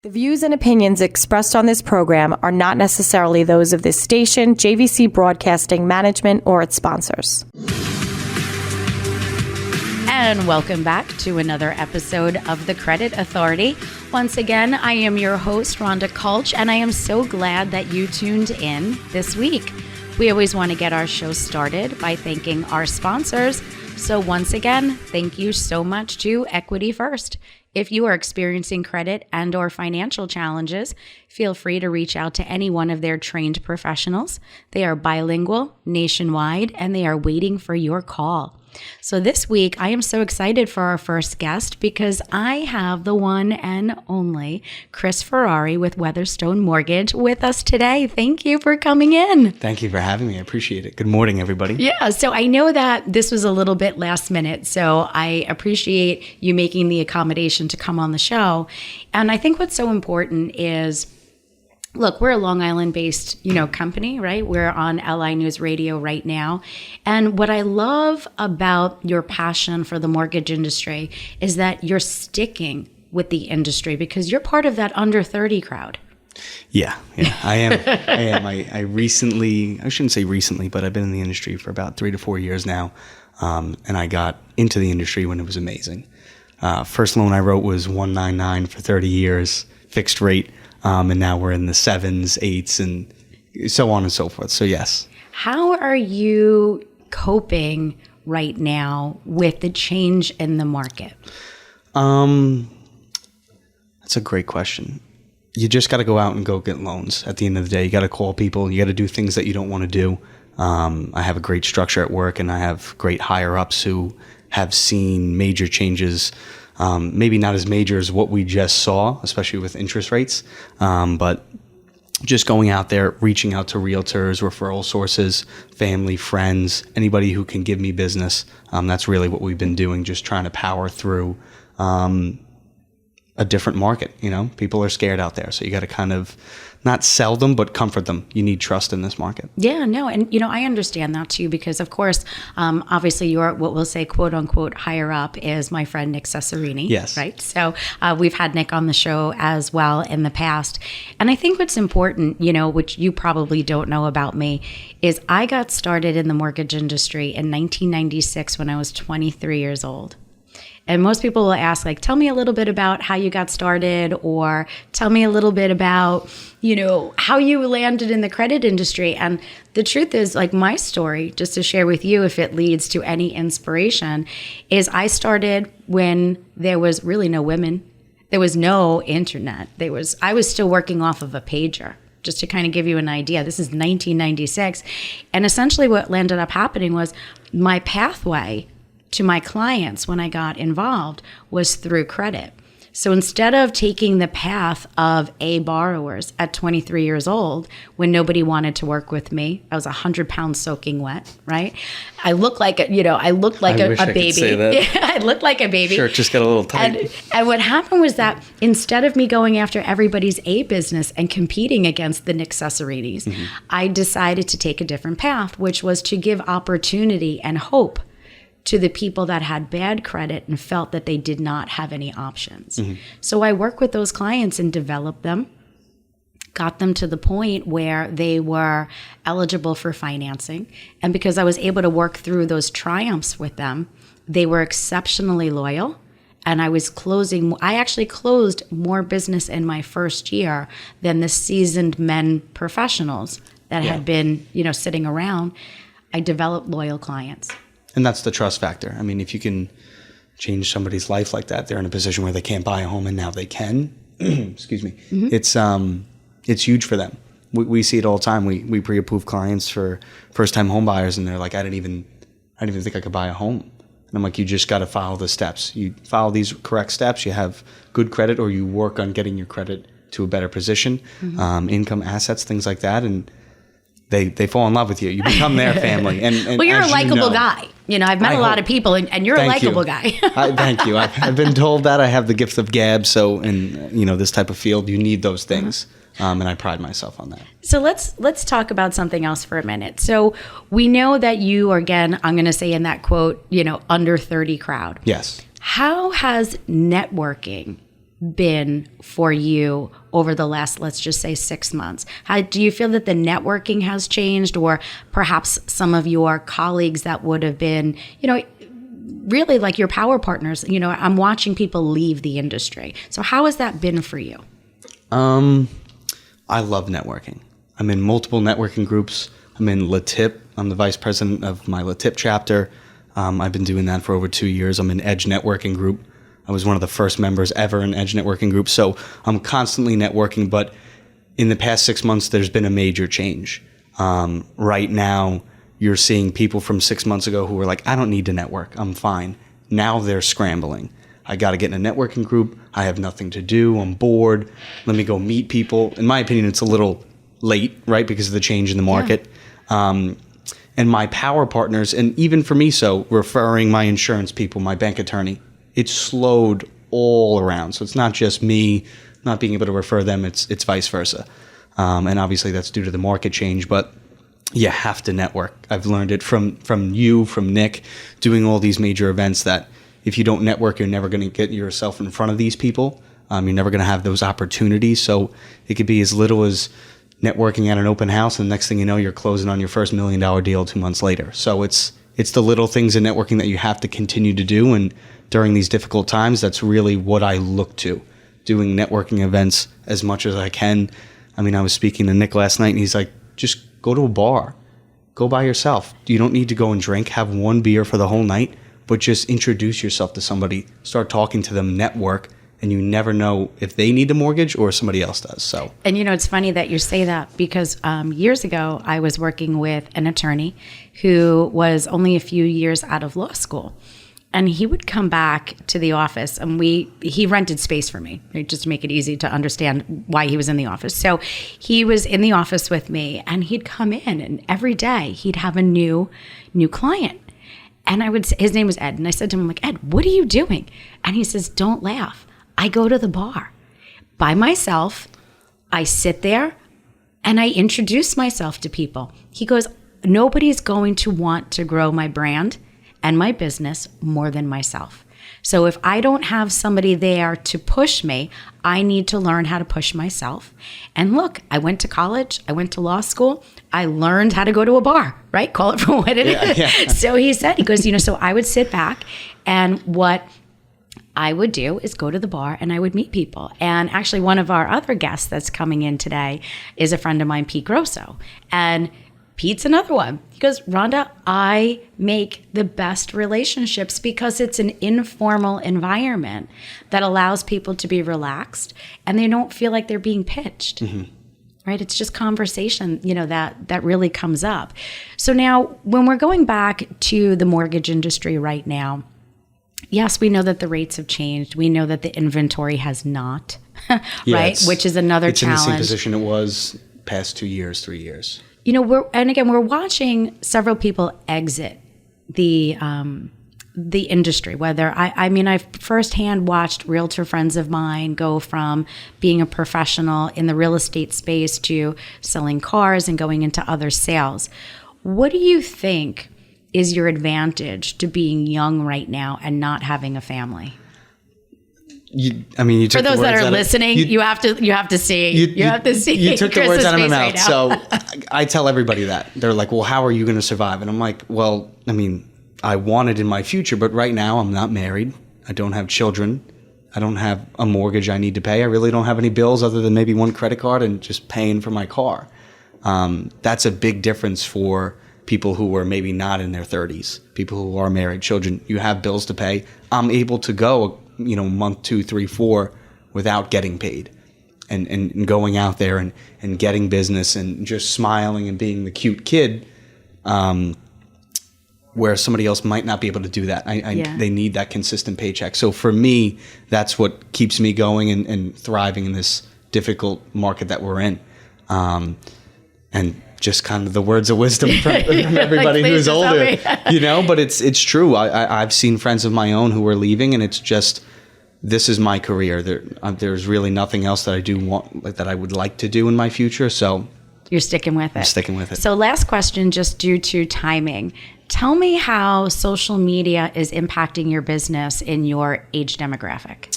The views and opinions expressed on this program are not necessarily those of this station, JVC Broadcasting Management, or its sponsors. And welcome back to another episode of The Credit Authority. Once again, I am your host, Rhonda Kulch, and I am so glad that you tuned in this week. We always want to get our show started by thanking our sponsors. So once again, thank you so much to Equity First. If you are experiencing credit and or financial challenges, feel free to reach out to any one of their trained professionals. They are bilingual, nationwide, and they are waiting for your call. So this week, I am so excited for our first guest because I have the one and only Chris Ferrari with Weatherstone Mortgage with us today. Thank you for coming in. Thank you for having me. I appreciate it. Good morning, everybody. Yeah, so I know that this was a little bit last minute, so I appreciate you making the accommodation to come on the show. And I think what's so important is, look, we're a Long Island-based, company, right? We're on LI News Radio right now. And what I love about your passion for the mortgage industry is that you're sticking with the industry because you're part of that under 30 crowd. Yeah, I am. I recently, I shouldn't say recently, but I've been in the industry for about 3 to 4 years now. And I got into the industry when it was amazing. First loan I wrote was 199 for 30 years, fixed rate. And now we're in the 7s, 8s, and so on and so forth. So yes. How are you coping right now with the change in the market? That's a great question. You just got to go out and go get loans. At the end of the day, you got to call people. You got to do things that you don't want to do. I have a great structure at work, and I have great higher ups who have seen major changes. Maybe not as major as what we just saw, especially with interest rates, but just going out there, reaching out to realtors, referral sources, family, friends, anybody who can give me business. That's really what we've been doing, just trying to power through a different market. People are scared out there, so you got to kind of not sell them, but comfort them. You need trust in this market. Yeah, no. And, I understand that too, because of course, obviously your, what we'll say, quote unquote, higher up is my friend Nick Cesarini. Yes. Right. So we've had Nick on the show as well in the past. And I think what's important, which you probably don't know about me, is I got started in the mortgage industry in 1996 when I was 23 years old. And most people will ask, tell me a little bit about how you got started, or tell me a little bit about, how you landed in the credit industry. And the truth is, my story, just to share with you, if it leads to any inspiration, is I started when there was really no women. There was no internet. I was still working off of a pager. Just to kind of give you an idea, this is 1996. And essentially what ended up happening was my pathway to my clients when I got involved was through credit. So instead of taking the path of A borrowers at 23 years old, when nobody wanted to work with me, I was 100 pounds soaking wet, right? I looked like a baby. I could say that. I looked like a baby. Sure, it just got a little tight. And what happened was that instead of me going after everybody's A business and competing against the Nick Cesarinis, I decided to take a different path, which was to give opportunity and hope to the people that had bad credit and felt that they did not have any options. So I worked with those clients and developed them, got them to the point where they were eligible for financing. And because I was able to work through those triumphs with them, they were exceptionally loyal. And I actually closed more business in my first year than the seasoned men professionals that had been, sitting around. I developed loyal clients. And that's the trust factor. I mean, if you can change somebody's life like that, they're in a position where they can't buy a home and now they can. Excuse me. It's huge for them. We see it all the time. We pre-approve clients for first-time home buyers, and they're like, I didn't even think I could buy a home. And I'm like, you just got to follow the steps. You follow these correct steps. You have good credit, or you work on getting your credit to a better position, income, assets, things like that, and they fall in love with you. You become their family. And well, you're a likable guy. I've met a lot of people, and you're a likable guy. Thank you. I've been told that. I have the gift of gab. So in this type of field, you need those things. And I pride myself on that. So let's talk about something else for a minute. So we know that you are, again, I'm going to say in that quote, under 30 crowd. Yes. How has networking been for you over the last, let's just say, 6 months? How do you feel that the networking has changed, or perhaps some of your colleagues that would have been, really like your power partners? I'm watching people leave the industry. So how has that been for you? I love networking. I'm in multiple networking groups. I'm in LaTip. I'm the vice president of my LaTip chapter. I've been doing that for over 2 years. I'm in Edge Networking Group. I was one of the first members ever in Edge Networking Group. So I'm constantly networking, but in the past 6 months, there's been a major change. Right now, you're seeing people from 6 months ago who were like, I don't need to network. I'm fine. Now they're scrambling. I got to get in a networking group. I have nothing to do. I'm bored. Let me go meet people. In my opinion, it's a little late, right? Because of the change in the market. Yeah. And my power partners, and even for me, so referring my insurance people, my bank attorney, it's slowed all around. So it's not just me not being able to refer them, it's vice versa. And obviously that's due to the market change, but you have to network. I've learned it from you, from Nick, doing all these major events, that if you don't network, you're never going to get yourself in front of these people. You're never going to have those opportunities. So it could be as little as networking at an open house, and the next thing you know, you're closing on your first $1 million deal 2 months later. So it's the little things in networking that you have to continue to do, and during these difficult times, that's really what I look to, doing networking events as much as I can. I mean, I was speaking to Nick last night, and he's like, just go to a bar, go by yourself. You don't need to go and drink, have one beer for the whole night, but just introduce yourself to somebody, start talking to them, network, and you never know if they need a mortgage or somebody else does. So, and it's funny that you say that, because years ago I was working with an attorney who was only a few years out of law school, and he would come back to the office, and he rented space for me, right, just to make it easy to understand why he was in the office. So he was in the office with me, and he'd come in, and every day he'd have a new client. And I would say, his name was Ed, and I said to him, I'm like, Ed, what are you doing? And he says, don't laugh. I go to the bar by myself. I sit there and I introduce myself to people. He goes, nobody's going to want to grow my brand and my business more than myself. So if I don't have somebody there to push me, I need to learn how to push myself. And look, I went to college, I went to law school, I learned how to go to a bar, right? Call it for what it is. Yeah. So he goes, so I would sit back, and what I would do is go to the bar and I would meet people. And actually, one of our other guests that's coming in today is a friend of mine, Pete Grosso. And Pete's another one. He goes, Rhonda, I make the best relationships because it's an informal environment that allows people to be relaxed and they don't feel like they're being pitched. Mm-hmm. Right? It's just conversation, that really comes up. So now when we're going back to the mortgage industry right now, yes, we know that the rates have changed. We know that the inventory has not, right? Which is another challenge. It's in the same position it was past 2 years, 3 years. We're watching several people exit the industry. Whether I've firsthand watched realtor friends of mine go from being a professional in the real estate space to selling cars and going into other sales. What do you think is your advantage to being young right now and not having a family? You took for those that are listening, you have to see. You took the words out of my mouth. So I tell everybody that. They're like, well, how are you going to survive? And I'm like, well, I want it in my future, but right now I'm not married. I don't have children. I don't have a mortgage I need to pay. I really don't have any bills other than maybe one credit card and just paying for my car. That's a big difference for people who are maybe not in their 30s, people who are married, children. You have bills to pay. I'm able to go, month, 2, 3, 4 without getting paid and going out there and getting business and just smiling and being the cute kid, where somebody else might not be able to do that. They need that consistent paycheck. So for me, that's what keeps me going and thriving in this difficult market that we're in. And just kind of the words of wisdom from everybody who's older, but it's true. I've seen friends of my own who are leaving, and it's just, this is my career. There's really nothing else that I do want, that I would like to do in my future. So you're sticking with it. I'm sticking with it. So last question, just due to timing. Tell me how social media is impacting your business in your age demographic.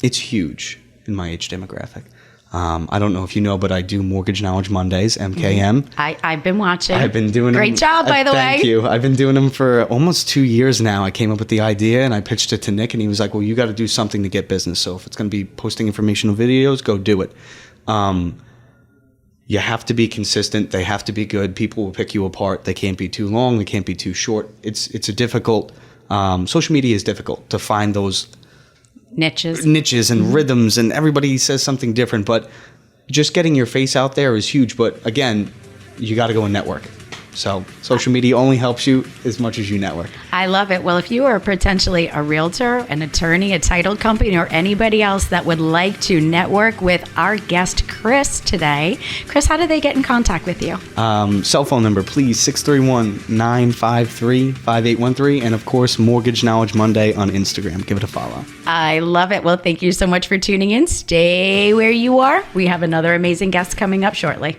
It's huge in my age demographic. I don't know if you know, but I do Mortgage Knowledge Mondays, MKM. I've been watching. I've been doing Great them. job, by the way. Thank you. I've been doing them for almost 2 years now. I came up with the idea and I pitched it to Nick, and he was like, well, you got to do something to get business. So if it's going to be posting informational videos, go do it. You have to be consistent. They have to be good. People will pick you apart. They can't be too long. They can't be too short. It's a difficult, social media is difficult to find those niches and rhythms, and everybody says something different, but just getting your face out there is huge. But again, you got to go and network. So social media only helps you as much as you network. I love it. Well, if you are potentially a realtor, an attorney, a title company, or anybody else that would like to network with our guest, Chris, today, Chris, how do they get in contact with you? Cell phone number, please, 631-953-5813. And of course, Mortgage Knowledge Monday on Instagram. Give it a follow. I love it. Well, thank you so much for tuning in. Stay where you are. We have another amazing guest coming up shortly.